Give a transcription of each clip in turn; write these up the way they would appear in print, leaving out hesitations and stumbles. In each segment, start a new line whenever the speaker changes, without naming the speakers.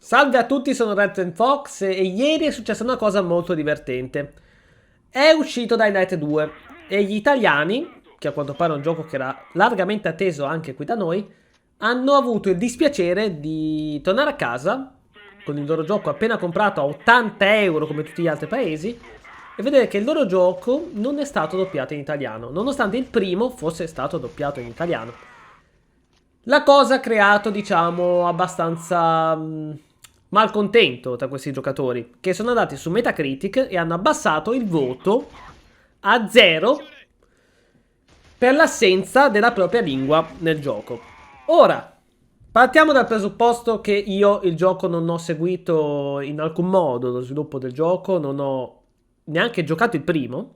Salve a tutti, sono Red Fox e ieri è successa una cosa molto divertente. È uscito Dying Light 2 e gli italiani, che a quanto pare è un gioco che era largamente atteso anche qui da noi, hanno avuto il dispiacere di tornare a casa con il loro gioco appena comprato a 80 euro come tutti gli altri paesi e vedere che il loro gioco non è stato doppiato in italiano, nonostante il primo fosse stato doppiato in italiano. La cosa ha creato, diciamo, abbastanza malcontento tra questi giocatori, che sono andati su Metacritic e hanno abbassato il voto a 0 per l'assenza della propria lingua nel gioco. Ora, partiamo dal presupposto che io il gioco non ho seguito in alcun modo lo sviluppo del gioco, non ho neanche giocato il primo,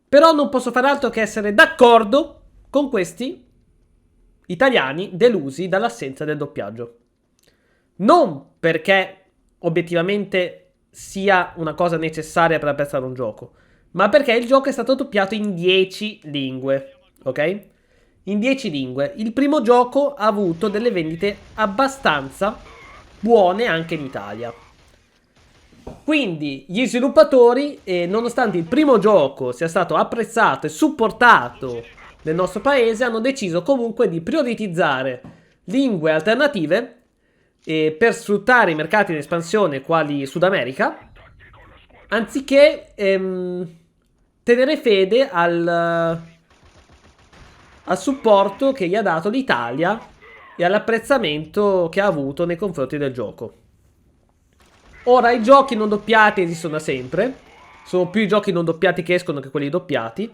però non posso fare altro che essere d'accordo con questi italiani delusi dall'assenza del doppiaggio. Non perché obiettivamente sia una cosa necessaria per apprezzare un gioco, ma perché il gioco è stato doppiato in 10 lingue, ok? In 10 lingue. Il primo gioco ha avuto delle vendite abbastanza buone anche in Italia. Quindi gli sviluppatori, nonostante il primo gioco sia stato apprezzato e supportato nel nostro paese, hanno deciso comunque di prioritizzare lingue alternative per sfruttare i mercati in espansione quali Sud America, anziché tenere fede al supporto che gli ha dato l'Italia e all'apprezzamento che ha avuto nei confronti del gioco. Ora i giochi non doppiati esistono da sempre, sono più i giochi non doppiati che escono che quelli doppiati,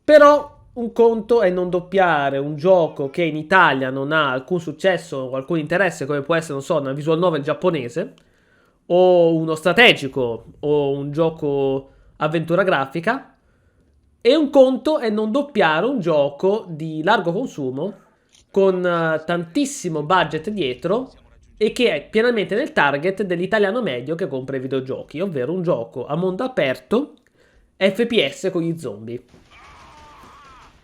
però un conto è non doppiare un gioco che in Italia non ha alcun successo o alcun interesse, come può essere, non so, una visual novel giapponese, o uno strategico, o un gioco avventura grafica, e un conto è non doppiare un gioco di largo consumo, con tantissimo budget dietro, e che è pienamente nel target dell'italiano medio che compra i videogiochi, ovvero un gioco a mondo aperto, FPS con gli zombie.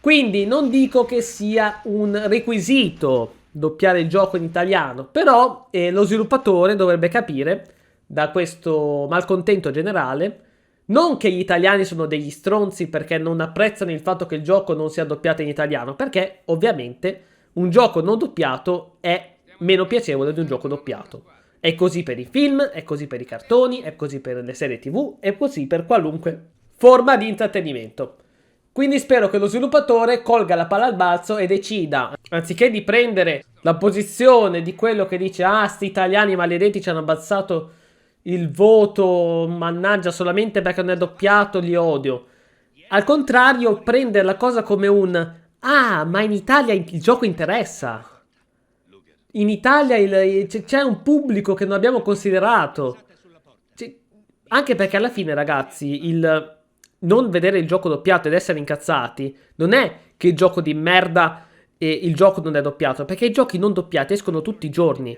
Quindi non dico che sia un requisito doppiare il gioco in italiano, però lo sviluppatore dovrebbe capire da questo malcontento generale, non che gli italiani sono degli stronzi perché non apprezzano il fatto che il gioco non sia doppiato in italiano, perché ovviamente un gioco non doppiato è meno piacevole di un gioco doppiato. È così per i film, è così per i cartoni, è così per le serie TV, è così per qualunque forma di intrattenimento. Quindi spero che lo sviluppatore colga la palla al balzo e decida, anziché di prendere la posizione di quello che dice ah, sti italiani maledetti ci hanno abbassato il voto, mannaggia, solamente perché non è doppiato, li odio. Al contrario, prendere la cosa come un ah, ma in Italia il gioco interessa. In Italia c'è un pubblico che non abbiamo considerato. Anche perché alla fine, ragazzi, il non vedere il gioco doppiato ed essere incazzati non è che il gioco di merda e il gioco non è doppiato, perché i giochi non doppiati escono tutti i giorni.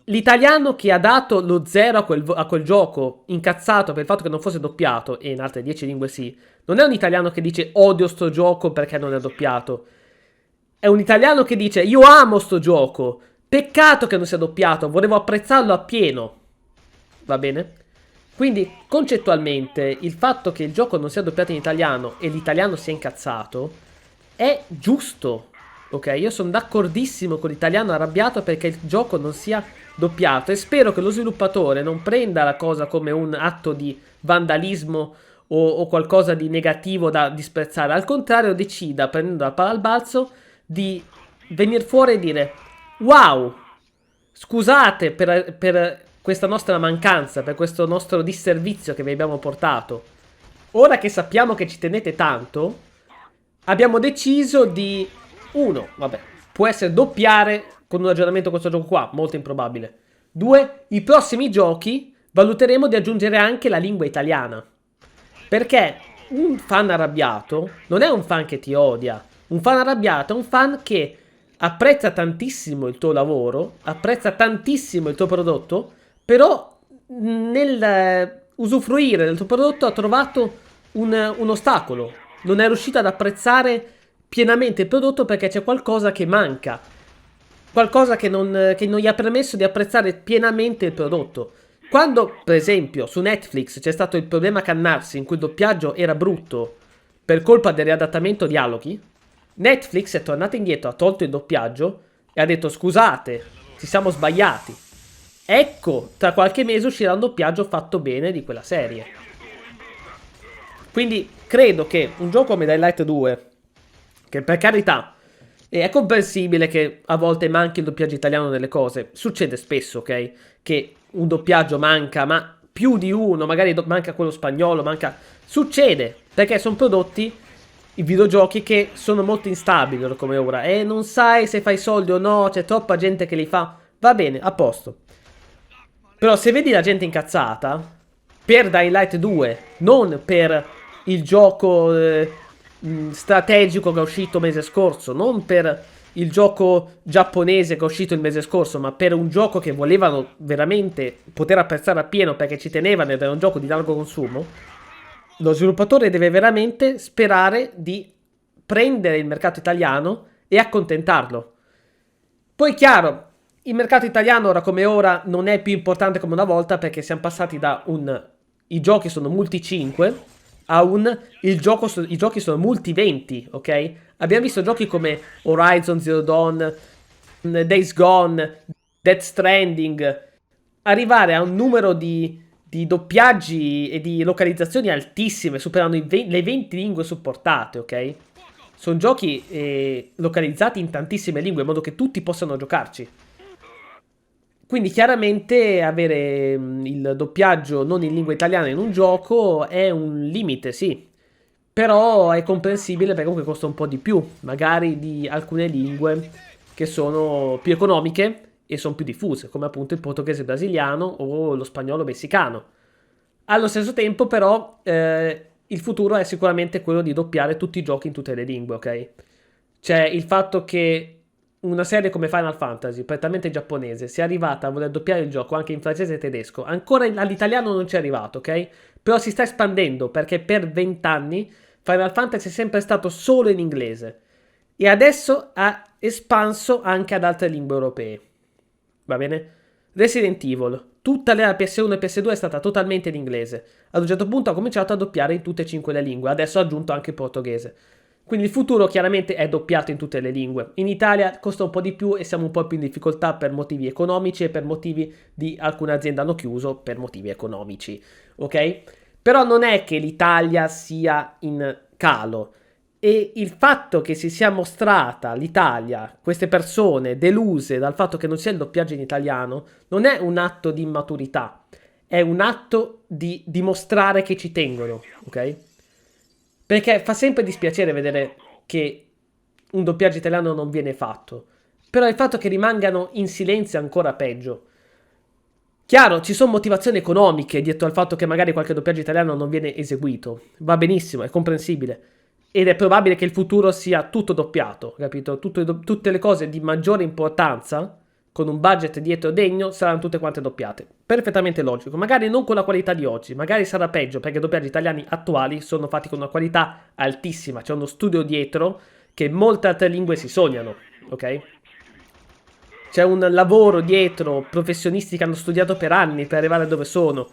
L'italiano che ha dato lo 0 a quel gioco, incazzato per il fatto che non fosse doppiato, e in altre 10 lingue sì, non è un italiano che dice odio sto gioco perché non è doppiato. È un italiano che dice io amo sto gioco, peccato che non sia doppiato, volevo apprezzarlo appieno. Va bene? Quindi concettualmente il fatto che il gioco non sia doppiato in italiano e l'italiano sia incazzato è giusto. Ok, io sono d'accordissimo con l'italiano arrabbiato perché il gioco non sia doppiato e spero che lo sviluppatore non prenda la cosa come un atto di vandalismo o qualcosa di negativo da disprezzare. Al contrario, decida, prendendo la palla al balzo, di venire fuori e dire wow, scusate per questa nostra mancanza, per questo nostro disservizio che vi abbiamo portato. Ora che sappiamo che ci tenete tanto, abbiamo deciso di uno, vabbè, può essere doppiare con un aggiornamento questo gioco qua, molto improbabile. Due, i prossimi giochi valuteremo di aggiungere anche la lingua italiana. Perché un fan arrabbiato non è un fan che ti odia. Un fan arrabbiato è un fan che apprezza tantissimo il tuo lavoro, apprezza tantissimo il tuo prodotto, però nel usufruire del tuo prodotto ha trovato un ostacolo. Non è riuscito ad apprezzare pienamente il prodotto perché c'è qualcosa che manca. qualcosa che non gli ha permesso di apprezzare pienamente il prodotto. Quando, per esempio, su Netflix c'è stato il problema Cannarsi, in cui il doppiaggio era brutto per colpa del riadattamento dialoghi, Netflix è tornata indietro, ha tolto il doppiaggio e ha detto scusate, ci siamo sbagliati. Ecco, tra qualche mese uscirà un doppiaggio fatto bene di quella serie. Quindi credo che un gioco come Dying Light 2, che per carità è comprensibile che a volte manchi il doppiaggio italiano nelle cose, succede spesso, ok? Che un doppiaggio manca, ma più di uno, magari manca quello spagnolo, manca... Succede, perché sono prodotti, i videogiochi, che sono molto instabili come ora, e non sai se fai soldi o no, c'è troppa gente che li fa. Va bene, a posto. Però se vedi la gente incazzata, per Dying Light 2, non per il gioco strategico che è uscito mese scorso, non per il gioco giapponese che è uscito il mese scorso, ma per un gioco che volevano veramente poter apprezzare appieno perché ci tenevano ed era un gioco di largo consumo, lo sviluppatore deve veramente sperare di prendere il mercato italiano e accontentarlo. Poi chiaro, il mercato italiano ora come ora non è più importante come una volta, perché siamo passati da un i giochi sono multi 5 a un i giochi sono multi 20, ok? Abbiamo visto giochi come Horizon Zero Dawn, Days Gone, Death Stranding arrivare a un numero di doppiaggi e di localizzazioni altissime, superando le 20 lingue supportate, ok? Sono giochi localizzati in tantissime lingue, in modo che tutti possano giocarci. Quindi chiaramente avere il doppiaggio non in lingua italiana in un gioco è un limite, sì. Però è comprensibile perché comunque costa un po' di più, magari di alcune lingue che sono più economiche e sono più diffuse, come appunto il portoghese brasiliano o lo spagnolo messicano. Allo stesso tempo, però, il futuro è sicuramente quello di doppiare tutti i giochi in tutte le lingue, ok? C'è il fatto che una serie come Final Fantasy, prettamente giapponese, sia arrivata a voler doppiare il gioco anche in francese e tedesco. Ancora all'italiano non ci è arrivato, ok? Però si sta espandendo perché per 20 anni Final Fantasy è sempre stato solo in inglese. E adesso ha espanso anche ad altre lingue europee. Va bene? Resident Evil, tutta l'era PS1 e PS2 è stata totalmente in inglese. Ad un certo punto ha cominciato a doppiare in tutte e 5 le lingue, adesso ha aggiunto anche il portoghese. Quindi il futuro chiaramente è doppiato in tutte le lingue. In Italia costa un po' di più e siamo un po' più in difficoltà per motivi economici e per motivi di alcune aziende hanno chiuso per motivi economici, ok? Però non è che l'Italia sia in calo. E il fatto che si sia mostrata l'Italia, queste persone deluse dal fatto che non sia il doppiaggio in italiano, non è un atto di immaturità, è un atto di dimostrare che ci tengono, ok? Perché fa sempre dispiacere vedere che un doppiaggio italiano non viene fatto. Però il fatto che rimangano in silenzio è ancora peggio. Chiaro, ci sono motivazioni economiche dietro al fatto che magari qualche doppiaggio italiano non viene eseguito. Va benissimo, è comprensibile. Ed è probabile che il futuro sia tutto doppiato, capito? Tutte le cose di maggiore importanza, con un budget dietro degno, saranno tutte quante doppiate. Perfettamente logico. Magari non con la qualità di oggi, magari sarà peggio, perché i doppiaggi italiani attuali sono fatti con una qualità altissima. C'è uno studio dietro che molte altre lingue si sognano, ok? C'è un lavoro dietro, professionisti che hanno studiato per anni per arrivare dove sono.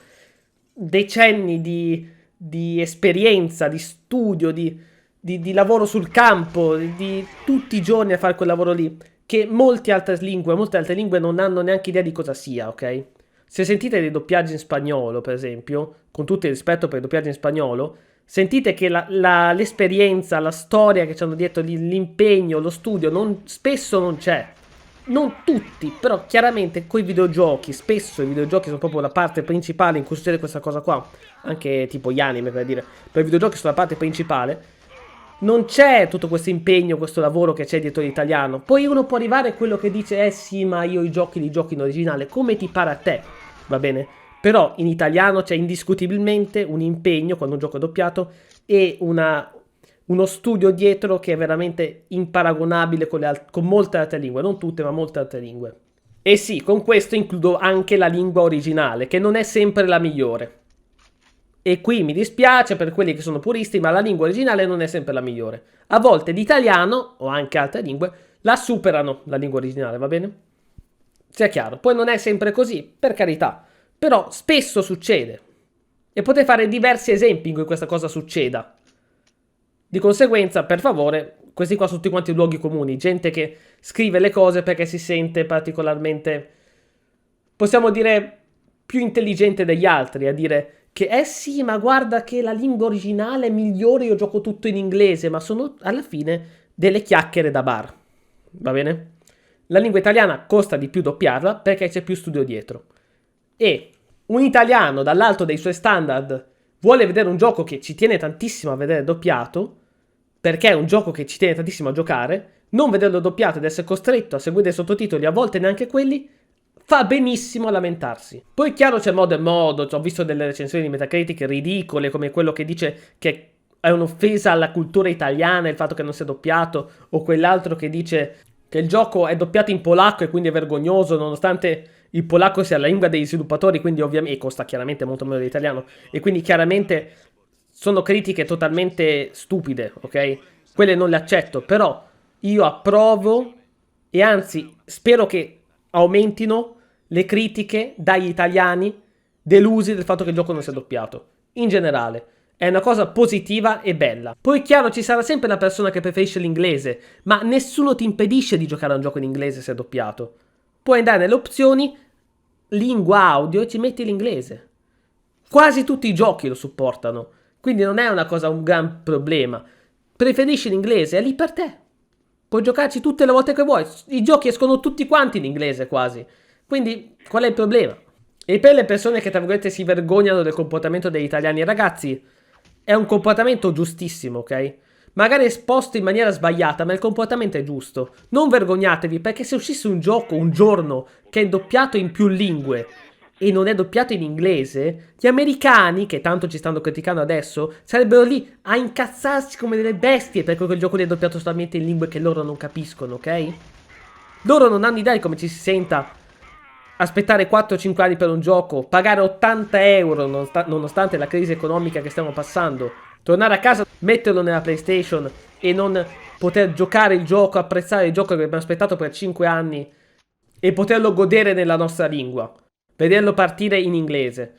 Decenni di esperienza, di studio, di lavoro sul campo, di tutti i giorni a fare quel lavoro lì. Che molte altre lingue non hanno neanche idea di cosa sia, ok? Se sentite dei doppiaggi in spagnolo, per esempio, con tutto il rispetto per i doppiaggi in spagnolo, sentite che l'esperienza, la storia che c'hanno dietro, l'impegno, lo studio, spesso non c'è. Non tutti, però chiaramente coi videogiochi, spesso i videogiochi sono proprio la parte principale in cui succede questa cosa qua. Anche tipo gli anime, per dire. Però i videogiochi sono la parte principale. Non c'è tutto questo impegno, questo lavoro che c'è dietro l'italiano. Poi uno può arrivare a quello che dice, sì, ma io i giochi li giochi in originale, come ti pare a te, va bene? Però in italiano c'è indiscutibilmente un impegno quando un gioco è doppiato e uno studio dietro che è veramente imparagonabile con molte altre lingue, non tutte, ma molte altre lingue. E sì, con questo includo anche la lingua originale, che non è sempre la migliore. E qui mi dispiace per quelli che sono puristi, ma la lingua originale non è sempre la migliore. A volte l'italiano, o anche altre lingue, la superano la lingua originale, va bene? Sia chiaro, poi non è sempre così, per carità, però spesso succede. E potete fare diversi esempi in cui questa cosa succeda. Di conseguenza, per favore, questi qua sono tutti quanti luoghi comuni, gente che scrive le cose perché si sente particolarmente, possiamo dire, più intelligente degli altri, a dire che sì, ma guarda che la lingua originale è migliore, io gioco tutto in inglese, ma sono alla fine delle chiacchiere da bar, va bene? La lingua italiana costa di più doppiarla perché c'è più studio dietro. E un italiano dall'alto dei suoi standard vuole vedere un gioco che ci tiene tantissimo a vedere doppiato, perché è un gioco che ci tiene tantissimo a giocare, non vederlo doppiato ed essere costretto a seguire i sottotitoli, a volte neanche quelli, fa benissimo a lamentarsi. Poi chiaro c'è modo e modo, ho visto delle recensioni di Metacritic ridicole, come quello che dice che è un'offesa alla cultura italiana il fatto che non sia doppiato, o quell'altro che dice che il gioco è doppiato in polacco e quindi è vergognoso, nonostante il polacco sia la lingua degli sviluppatori, quindi ovviamente, e costa chiaramente molto meno dell'italiano, e quindi chiaramente sono critiche totalmente stupide, ok? Quelle non le accetto, però io approvo e anzi spero che aumentino le critiche dagli italiani delusi del fatto che il gioco non sia doppiato. In generale, è una cosa positiva e bella. Poi chiaro ci sarà sempre la persona che preferisce l'inglese, ma nessuno ti impedisce di giocare a un gioco in inglese se è doppiato. Puoi andare nelle opzioni, lingua audio e ci metti l'inglese. Quasi tutti i giochi lo supportano, quindi non è una cosa, un gran problema. Preferisci l'inglese, è lì per te. Puoi giocarci tutte le volte che vuoi. I giochi escono tutti quanti in inglese quasi. Quindi qual è il problema? E per le persone che tra virgolette si vergognano del comportamento degli italiani, ragazzi, è un comportamento giustissimo, ok? Magari esposto in maniera sbagliata, ma il comportamento è giusto. Non vergognatevi, perché se uscisse un gioco un giorno che è doppiato in più lingue e non è doppiato in inglese, gli americani, che tanto ci stanno criticando adesso, sarebbero lì a incazzarsi come delle bestie perché quel gioco lì è doppiato solamente in lingue che loro non capiscono, ok? Loro non hanno idea di come ci si senta aspettare 4-5 anni per un gioco, pagare 80 euro nonostante la crisi economica che stiamo passando, tornare a casa, metterlo nella PlayStation e non poter giocare il gioco, apprezzare il gioco che abbiamo aspettato per 5 anni e poterlo godere nella nostra lingua, vederlo partire in inglese.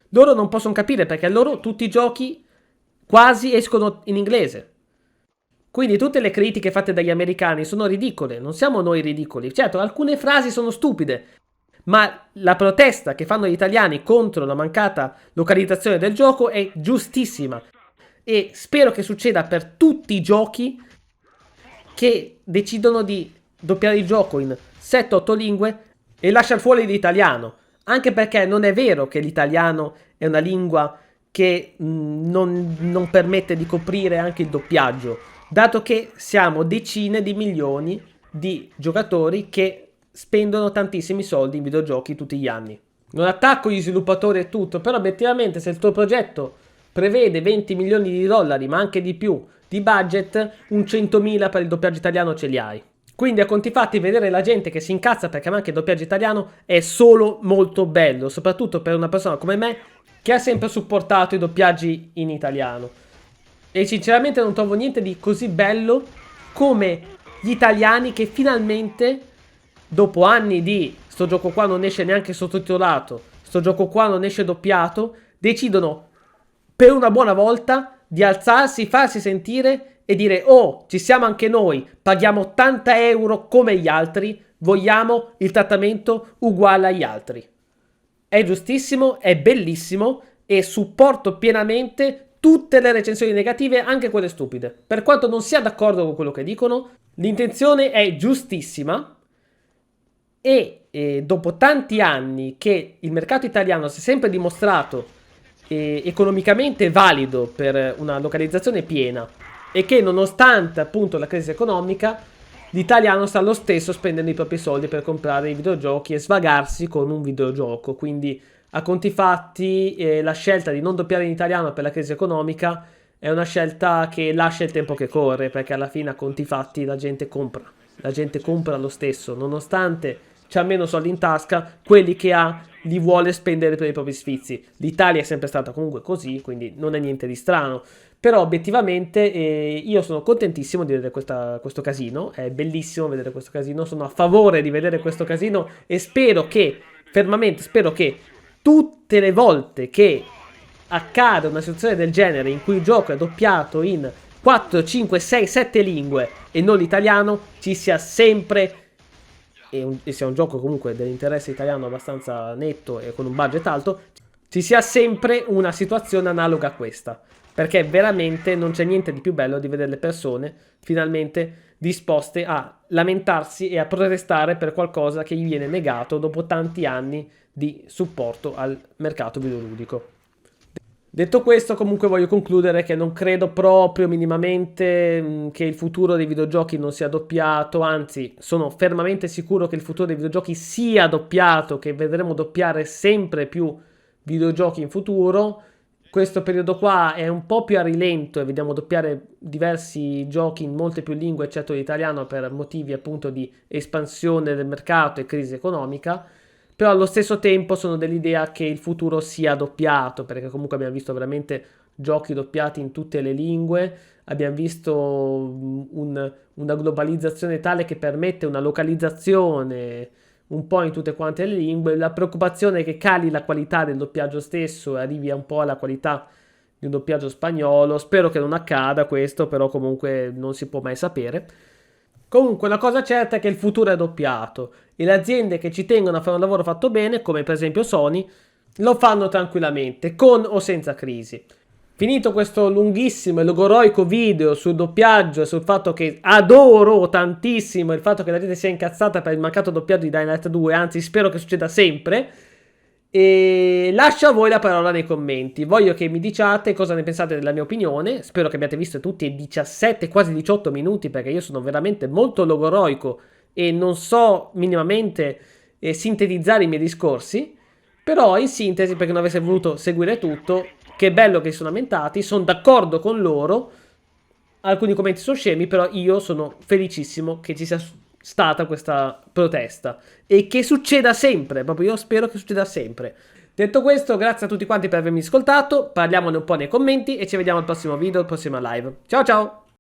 Loro non possono capire perché loro tutti i giochi quasi escono in inglese. Quindi tutte le critiche fatte dagli americani sono ridicole, non siamo noi ridicoli. Certo, alcune frasi sono stupide, ma la protesta che fanno gli italiani contro la mancata localizzazione del gioco è giustissima. E spero che succeda per tutti i giochi che decidono di doppiare il gioco in 7-8 lingue e lasciare fuori l'italiano. Anche perché non è vero che l'italiano è una lingua che non permette di coprire anche il doppiaggio, dato che siamo decine di milioni di giocatori che spendono tantissimi soldi in videogiochi tutti gli anni. Non attacco gli sviluppatori e tutto, però obiettivamente se il tuo progetto prevede 20 milioni di dollari, ma anche di più, di budget, un 100.000 per il doppiaggio italiano ce li hai. Quindi a conti fatti vedere la gente che si incazza perché manca il doppiaggio italiano è solo molto bello, soprattutto per una persona come me che ha sempre supportato i doppiaggi in italiano. E sinceramente non trovo niente di così bello come gli italiani che finalmente, dopo anni di sto gioco qua non esce neanche sottotitolato, sto gioco qua non esce doppiato, decidono per una buona volta di alzarsi, farsi sentire e dire: oh, ci siamo anche noi, paghiamo 80 euro come gli altri, vogliamo il trattamento uguale agli altri. È giustissimo, è bellissimo e supporto pienamente tutte le recensioni negative, anche quelle stupide. Per quanto non sia d'accordo con quello che dicono, l'intenzione è giustissima e dopo tanti anni che il mercato italiano si è sempre dimostrato economicamente valido per una localizzazione piena e che nonostante appunto la crisi economica l'italiano sta lo stesso spendendo i propri soldi per comprare i videogiochi e svagarsi con un videogioco. Quindi a conti fatti la scelta di non doppiare in italiano per la crisi economica è una scelta che lascia il tempo che corre, perché alla fine a conti fatti la gente compra lo stesso, nonostante c'ha meno soldi in tasca, quelli che ha li vuole spendere per i propri sfizi. L'Italia è sempre stata comunque così, quindi non è niente di strano. Però obiettivamente io sono contentissimo di vedere questo casino, è bellissimo vedere questo casino, sono a favore di vedere questo casino e spero che, fermamente, spero che tutte le volte che accade una situazione del genere in cui il gioco è doppiato in 4, 5, 6, 7 lingue e non l'italiano, ci sia sempre, e sia un gioco comunque dell'interesse italiano abbastanza netto e con un budget alto, ci sia sempre una situazione analoga a questa. Perché veramente non c'è niente di più bello di vedere le persone finalmente disposte a lamentarsi e a protestare per qualcosa che gli viene negato dopo tanti anni di supporto al mercato videoludico. Detto questo, comunque voglio concludere che non credo proprio minimamente che il futuro dei videogiochi non sia doppiato, anzi sono fermamente sicuro che il futuro dei videogiochi sia doppiato, che vedremo doppiare sempre più videogiochi in futuro. Questo periodo qua è un po' più a rilento e vediamo doppiare diversi giochi in molte più lingue, eccetto l'italiano, per motivi appunto di espansione del mercato e crisi economica. Però allo stesso tempo sono dell'idea che il futuro sia doppiato, perché comunque abbiamo visto veramente giochi doppiati in tutte le lingue, abbiamo visto una globalizzazione tale che permette una localizzazione un po' in tutte quante le lingue. La preoccupazione è che cali la qualità del doppiaggio stesso e arrivi un po' alla qualità di un doppiaggio spagnolo. Spero che non accada questo, però comunque non si può mai sapere. Comunque la cosa certa è che il futuro è doppiato e le aziende che ci tengono a fare un lavoro fatto bene, come per esempio Sony, lo fanno tranquillamente, con o senza crisi. Finito questo lunghissimo e logoroico video sul doppiaggio e sul fatto che adoro tantissimo il fatto che la gente sia incazzata per il mancato doppiaggio di Dying Light 2, anzi spero che succeda sempre, e lascio a voi la parola nei commenti. Voglio che mi diciate cosa ne pensate della mia opinione. Spero che abbiate visto tutti i 17, quasi 18 minuti, perché io sono veramente molto logoroico e non so minimamente sintetizzare i miei discorsi. Però in sintesi, perché non avesse voluto seguire tutto, che bello che si sono lamentati, sono d'accordo con loro. Alcuni commenti sono scemi, però io sono felicissimo che ci sia stata questa protesta e che succeda sempre, proprio io spero che succeda sempre. Detto questo, grazie a tutti quanti per avermi ascoltato, parliamone un po' nei commenti e ci vediamo al prossimo video, al prossimo live. Ciao ciao!